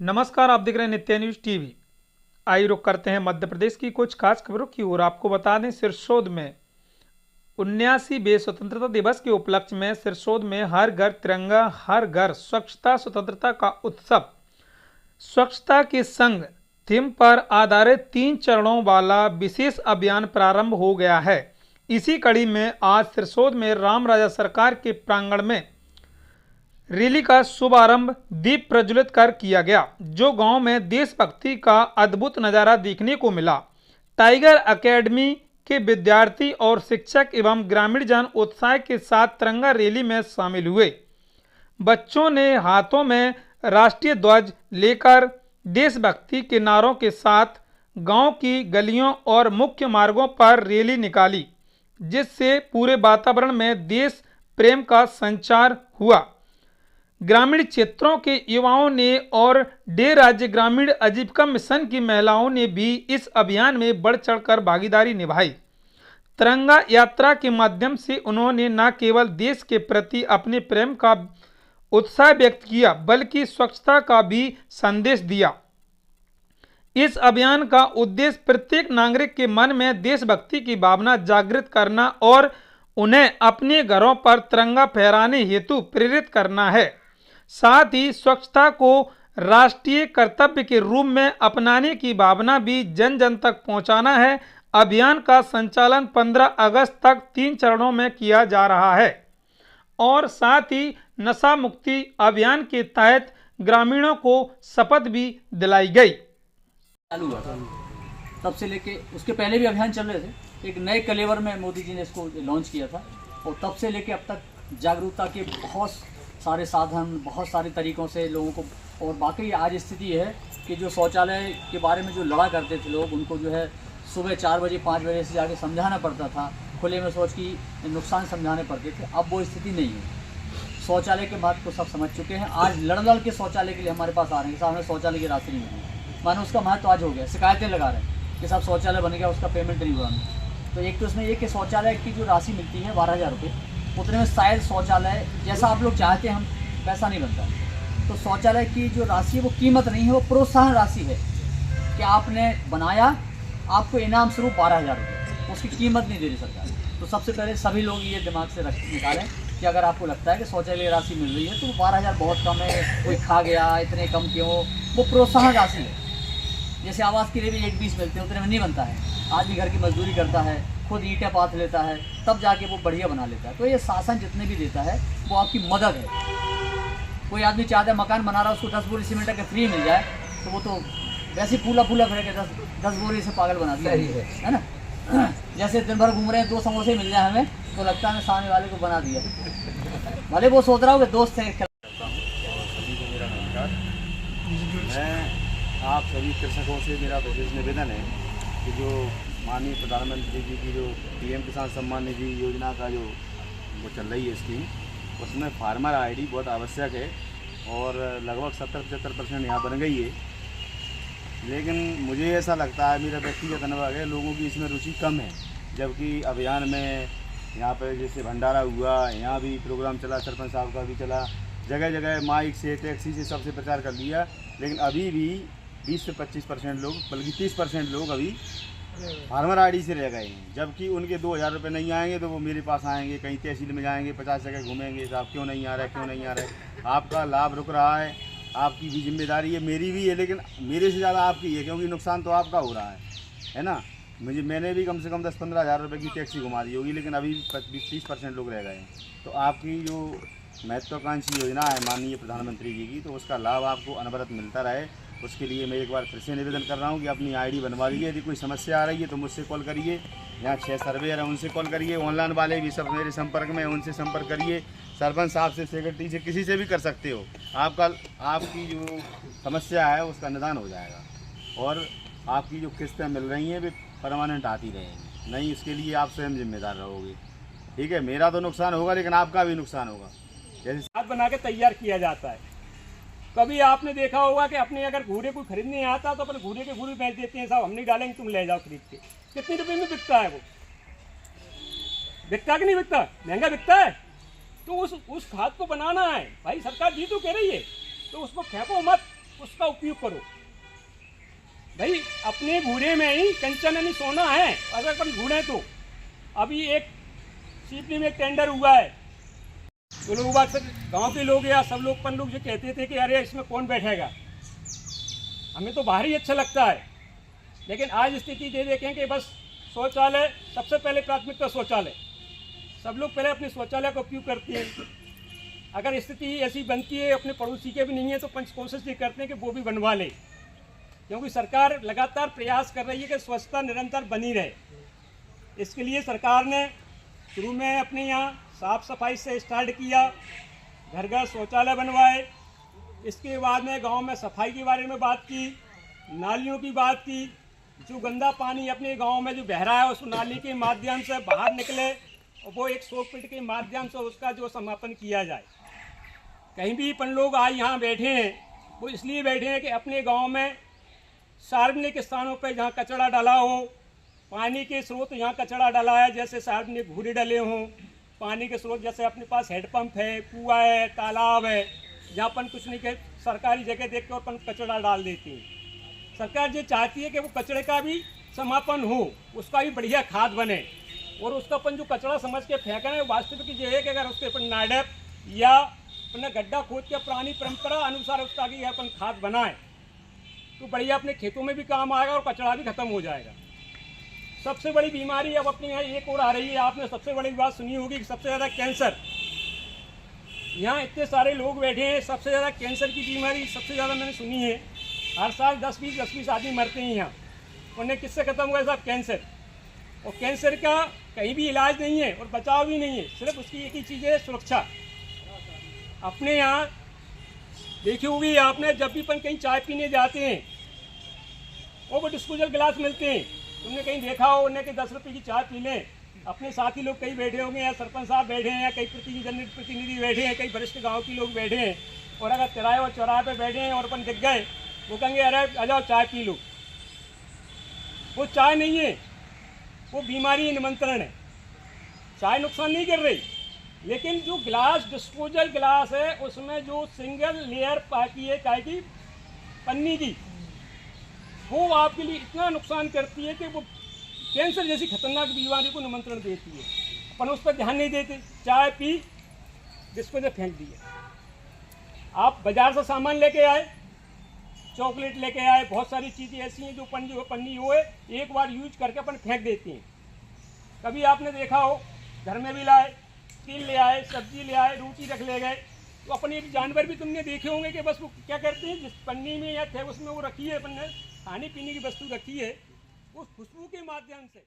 नमस्कार, आप देख रहे हैं नित्य न्यूज टीवी। आइए रुक करते हैं मध्य प्रदेश की कुछ खास खबरों की ओर। आपको बता दें, सिरसौद में 79वें स्वतंत्रता दिवस के उपलक्ष्य में सिरसौद में हर घर तिरंगा हर घर स्वच्छता स्वतंत्रता का उत्सव स्वच्छता के संग थीम पर आधारित 3 चरणों वाला विशेष अभियान प्रारंभ हो गया है। इसी कड़ी में आज सिरसौद में राम राजा सरकार के प्रांगण में रैली का शुभारंभ दीप प्रज्वलित कर किया गया, जो गांव में देशभक्ति का अद्भुत नजारा देखने को मिला। टाइगर एकेडमी के विद्यार्थी और शिक्षक एवं ग्रामीण जन उत्साह के साथ तिरंगा रैली में शामिल हुए। बच्चों ने हाथों में राष्ट्रीय ध्वज लेकर देशभक्ति के नारों के साथ गांव की गलियों और मुख्य मार्गों पर रैली निकाली, जिससे पूरे वातावरण में देश प्रेम का संचार हुआ। ग्रामीण क्षेत्रों के युवाओं ने और डे राज्य ग्रामीण आजीविका मिशन की महिलाओं ने भी इस अभियान में बढ़ चढ़कर भागीदारी निभाई। तिरंगा यात्रा के माध्यम से उन्होंने न केवल देश के प्रति अपने प्रेम का उत्साह व्यक्त किया, बल्कि स्वच्छता का भी संदेश दिया। इस अभियान का उद्देश्य प्रत्येक नागरिक के मन में देशभक्ति की भावना जागृत करना और उन्हें अपने घरों पर तिरंगा फहराने हेतु प्रेरित करना है। साथ ही स्वच्छता को राष्ट्रीय कर्तव्य के रूप में अपनाने की भावना भी जन जन तक पहुंचाना है। अभियान का संचालन 15 अगस्त तक 3 चरणों में किया जा रहा है और साथ ही नशा मुक्ति अभियान के तहत ग्रामीणों को शपथ भी दिलाई गई। चालू हुआ था तब से लेके उसके पहले भी अभियान चल रहे थे। एक नए कलेवर में मोदी जी ने इसको लॉन्च किया था और तब से लेके अब तक जागरूकता के बहुत सारे साधन, बहुत सारे तरीक़ों से लोगों को। और बाकी आज स्थिति है कि जो शौचालय के बारे में जो लड़ा करते थे लोग, उनको जो है सुबह 4 बजे 5 बजे से जाके समझाना पड़ता था, खुले में शौच की नुकसान समझाने पड़ते थे। अब वो स्थिति नहीं है। शौचालय के महत्व को सब समझ चुके हैं। आज लड़ के शौचालय के लिए हमारे पास आ रहे हैं, साहब हमें शौचालय की राशि नहीं मिली, मानो उसका महत्व आज हो गया। शिकायतें लगा रहे हैं कि साहब शौचालय बन गया, उसका पेमेंट नहीं हुआ। तो एक तो इसमें ये कि शौचालय की जो राशि मिलती है 12,000 रुपये, उतने में शायद शौचालय जैसा आप लोग चाहते हैं हम पैसा नहीं बनता। तो शौचालय की जो राशि है वो कीमत नहीं है, वो प्रोत्साहन राशि है कि आपने बनाया, आपको इनाम स्वरूप 12,000 रुपये, उसकी कीमत नहीं दे रही सरकार। तो सबसे पहले सभी लोग ये दिमाग से निकालें कि अगर आपको लगता है कि शौचालय राशि मिल रही है तो 12,000 बहुत कम है, कोई खा गया, इतने कम क्यों, वो प्रोत्साहन राशि है। जैसे आवास के लिए भी 1-20 मिलते हैं, उतने में नहीं बनता है। आदमी घर की मजदूरी करता है, खुद ईंटें पाथ लेता है, तब जाके वो बढ़िया बना लेता है। तो ये शासन जितने भी देता है वो आपकी मदद है। कोई आदमी चाहता है मकान बना रहा है, उसको 10 बोरी सीमेंट का फ्री मिल जाए तो वो तो वैसे फूला खड़े के 10 बोरी से पागल बना दिया है ना। जैसे दिन भर घूम रहे हैं, 2 समोसे मिल जाए हमें तो लगता है सामने वाले को बना दिया। भले वो सोच रहा हूँ कि दोस्त है। मैं आप सभी कृषकों से मेरा विशेष निवेदन है कि जो माननीय प्रधानमंत्री जी की जो PM किसान सम्मान निधि योजना का जो वो चल रही है स्कीम, उसमें फार्मर ID बहुत आवश्यक है और लगभग 70-75% यहाँ बन गई है। लेकिन मुझे ऐसा लगता है, मेरा व्यक्तिगत अनुभव है, लोगों की इसमें रुचि कम है। जबकि अभियान में यहाँ पर जैसे भंडारा हुआ, यहाँ भी प्रोग्राम चला, सरपंच साहब का भी चला, जगह जगह माइक से टैक्सी से सबसे प्रचार कर लिया, लेकिन अभी भी 20 से 25% लोग, बल्कि 30% लोग अभी फार्मर ID से रह गए हैं। जबकि उनके 2,000 रुपये नहीं आएंगे तो वो मेरे पास आएंगे, कहीं तहसील में जाएंगे, 50 जगह घूमेंगे, साहब क्यों नहीं आ रहा है, क्यों नहीं आ रहा है। आपका लाभ रुक रहा है, आपकी भी जिम्मेदारी है, मेरी भी है, लेकिन मेरे से ज़्यादा आपकी है, क्योंकि नुकसान तो आपका हो रहा है ना। मैंने भी कम से कम 10-15 हज़ार रुपये की टैक्सी घुमा दी होगी, लेकिन अभी 20-30% लोग रह गए हैं। तो आपकी जो महत्वाकांक्षी योजना है माननीय प्रधानमंत्री जी की, तो उसका लाभ आपको अनवरत मिलता रहे। उसके लिए मैं एक बार फिर से निवेदन कर रहा हूँ कि अपनी ID बनवा लीजिए। यदि कोई समस्या आ रही है तो मुझसे कॉल करिए, यहाँ 6 सर्वेयर हैं उनसे कॉल करिए, ऑनलाइन वाले भी सब मेरे संपर्क में, उनसे संपर्क करिए, सरपंच साहब से, सेक्रेटरी से, किसी से भी कर सकते हो। आपकी जो समस्या है उसका निदान हो जाएगा और आपकी जो किस्तें मिल रही हैं वे परमानेंट आती रहेंगी। नहीं, इसके लिए आप स्वयं जिम्मेदार रहोगे। ठीक है, मेरा तो नुकसान होगा लेकिन आपका भी नुकसान होगा। जैसे खाद बना के तैयार किया जाता है। कभी आपने देखा होगा कि अपने अगर घूरे कोई खरीदने आता तो अपने घूरे के घूरे बेच देते हैं, साहब हम नहीं डालेंगे, तुम ले जाओ खरीद के। कितने रुपए में बिकता है वो? बिकता कि नहीं बिकता? महंगा बिकता है। तो उस खाद को बनाना है भाई, सरकार जी तो कह रही है, तो उसको फेंको मत, उसका उपयोग करो। भाई अपने घूरे में ही कंचन नहीं सोना है, अगर अपन घूरे तो अभी एक सीपी में टेंडर हुआ है, तो लोग बात गांव के लोग या सब लोग अपन लोग जो कहते थे कि अरे इसमें कौन बैठेगा, हमें तो बाहर ही अच्छा लगता है। लेकिन आज स्थिति ये देखें कि बस शौचालय, सबसे पहले प्राथमिकता शौचालय, सब लोग पहले अपने शौचालय का उपयोग करते हैं। अगर स्थिति ऐसी बनती है, अपने पड़ोसी के भी नहीं है, तो पंच कोशिश ये करते हैं कि वो भी बनवा ले, क्योंकि सरकार लगातार प्रयास कर रही है कि स्वच्छता निरंतर बनी रहे। इसके लिए सरकार ने शुरू में अपने यहाँ साफ सफाई से स्टार्ट किया, घर घर शौचालय बनवाए। इसके बाद में गांव में सफाई के बारे में बात की, नालियों की बात की, जो गंदा पानी अपने गांव में जो बह रहा है उस नाली के माध्यम से बाहर निकले और वो 100 फीट के माध्यम से उसका जो समापन किया जाए। कहीं भी अपन लोग आज यहाँ बैठे हैं वो इसलिए बैठे हैं कि अपने गांव में सार्वजनिक स्थानों पर जहाँ कचरा डाला हो, पानी के स्रोत यहाँ कचरा डाला है, जैसे सार्वजनिक घूरे डले हों, पानी के स्रोत जैसे अपने पास हैंडपम्प है, कुआं है, तालाब है, जहाँ अपन कुछ नहीं कह सरकारी जगह देख कर अपन कचरा डाल देते हैं। सरकार ये चाहती है कि वो कचरे का भी समापन हो, उसका भी बढ़िया खाद बने और उसका अपन जो कचरा समझ के फेंकना है, वास्तविक ये है कि अगर उसके अपन नाडप या अपना गड्ढा खोद के पुरानी परंपरा अनुसार उसका की अपन खाद बनाए तो बढ़िया अपने खेतों में भी काम आएगा और कचरा भी खत्म हो जाएगा। सबसे बड़ी बीमारी अब अपने यहाँ एक और आ रही है, आपने सबसे बड़ी बात सुनी होगी कि सबसे ज़्यादा कैंसर। यहाँ इतने सारे लोग बैठे हैं, सबसे ज़्यादा कैंसर की बीमारी सबसे ज़्यादा मैंने सुनी है। हर साल 10-20 आदमी मरते हैं यहाँ, उन्हें किससे ख़त्म हुआ है साहब? कैंसर। और कैंसर का कहीं भी इलाज नहीं है और बचाव भी नहीं है, सिर्फ उसकी एक ही चीज़ है, सुरक्षा। अपने यहाँ देखी होगी आपने, जब भी अपन कहीं चाय पीने जाते हैं वो डिस्पोजल गिलास मिलते हैं, तुमने कहीं देखा हो उन्हें कि 10 रुपये की चाय पी लें। अपने साथी लोग कई बैठे होंगे, या सरपंच साहब बैठे हैं, या कई प्रतिनिधि बैठे हैं, कई वरिष्ठ गांव के लोग बैठे हैं, और अगर तिराहे और चौराहे पे बैठे हैं और अपन दिख गए, वो कहेंगे अरे आ जाओ चाय पी लो। वो चाय नहीं है, वो बीमारी निमंत्रण है। चाय नुकसान नहीं कर रही, लेकिन जो गिलास डिस्पोजल गिलास है उसमें जो सिंगल लेयर पाकी है चाय की पन्नी की, वो आपके लिए इतना नुकसान करती है कि वो कैंसर जैसी खतरनाक बीमारी को निमंत्रण देती है। अपन उस पर ध्यान नहीं देते, चाय पी डिस्पोजल फेंक दिए। आप बाजार से सामान लेके आए, चॉकलेट लेके आए, बहुत सारी चीज़ें ऐसी हैं जो पन्नी हो एक बार यूज करके अपन फेंक देते हैं। कभी आपने देखा हो घर में भी लाए, तेल ले आए, सब्जी ले आए, रोटी रख ले गए, तो अपने एक जानवर भी तुमने देखे होंगे कि बस वो क्या करते हैं, जिस पन्नी में या थे उसमें वो रखी है, अपन ने खाने पीने की वस्तु रखी है, उस खुशबू के माध्यम से